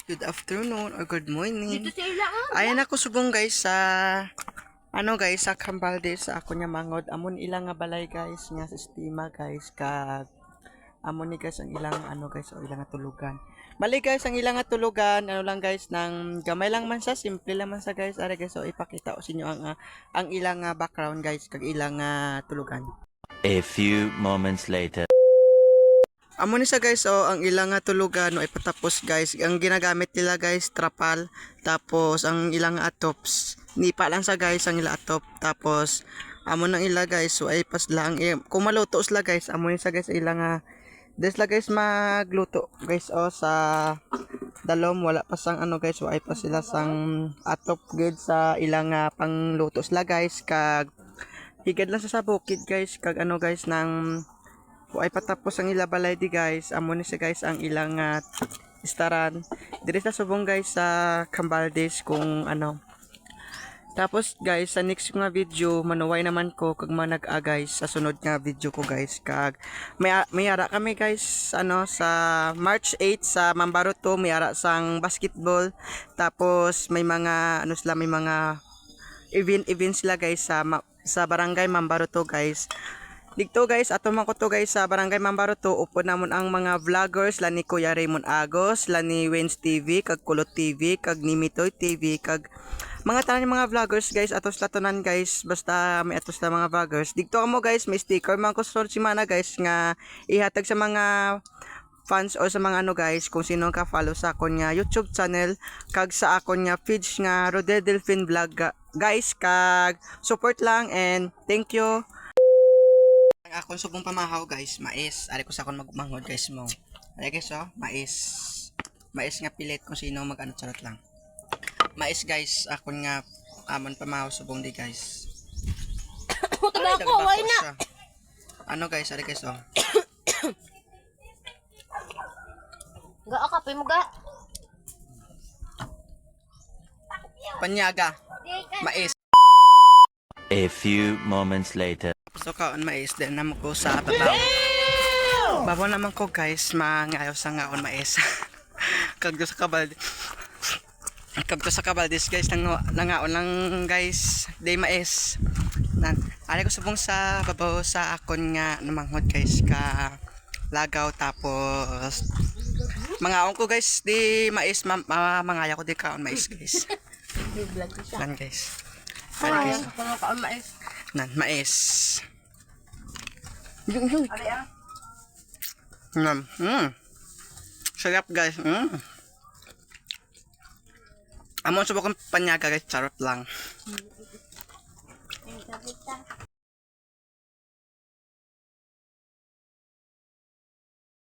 good afternoon or good morning. Dito sila Ayan ako subong guys sa guys sa Cambalde sa ako niya mangod amon ilang nga balay guys nga sistema guys kag amon ni guys ang ilang guys o ilang nga tulugan. Bali guys ang ilang nga tulugan lang guys nang gamay lang man sa simple lang man sa guys are guys so ipakita ko sa inyo ang ilang background guys kag ilang tulugan. A few moments later. Amo ni sa guys ang ilang tulugan no ipatapos guys ang ginagamit nila guys trapal tapos ang ilang atops nipa lang sa guys ang ilang atop tapos amo nang ila guys so ay pas lang kung maluto sila guys amo ni sa guys ilang des la guys magluto guys sa dalom wala pa sang guys so ay pa sila sang atop gid sa ilang pangluto sila guys kag higad lang sa bukid guys kag guys nang ay patapos ang ila balay di guys amo ni sa guys ang ilang istaran diri sa subong guys sa Cambaldes kung tapos guys sa next nga video manuway naman ko kag manag guys sa sunod nga video ko guys kag may ara kami guys sa March 8 sa Mambaroto may ara sang basketball tapos may mga sila may mga event sila guys sa barangay Mambaroto guys. Dito guys, ato man ko to guys sa Barangay Mambaroto, upod namon ang mga vloggers lani Kuya Raymond Agos, lani Wens TV, kag Kulot TV, kag Nimitoy TV, kag mga tanan mga vloggers guys, atos latonan guys, basta may atos na mga vloggers. Dito mo guys, may sticker man ko sa simana guys nga ihatag sa mga fans o sa mga guys kung sino ka follow sa akon nga YouTube channel kag sa akon nga page nga Rodel Delfin Vlog guys kag support lang and thank you. Ang akong subong pamahaw guys, mais. Ari ko sa akong magmangod guys mo. Ari guys mais. Mais nga pilit kung sino charot lang. Mais guys, akon nga amon pamahaw subong di guys. Tabako, why na? Guys, ari guys Ga kape mo ga. Panyaga. Mais. A few moments later. So kaon mais din naman ko sa babaw. Babaw naman ko guys, mangayaw sa ngaon mais. Kagdo sa Cabaldes guys, nangaon lang guys, day mais. Ari ko subong sa babaw sa akon nga namanghod guys ka lagaw tapos mangaon ko guys di mais mangaya ko di kaon mais guys. Nan guys. Ari guys. Kaon mais. Nan mais. Sarap guys. Amon subok panyaga guys, charot lang.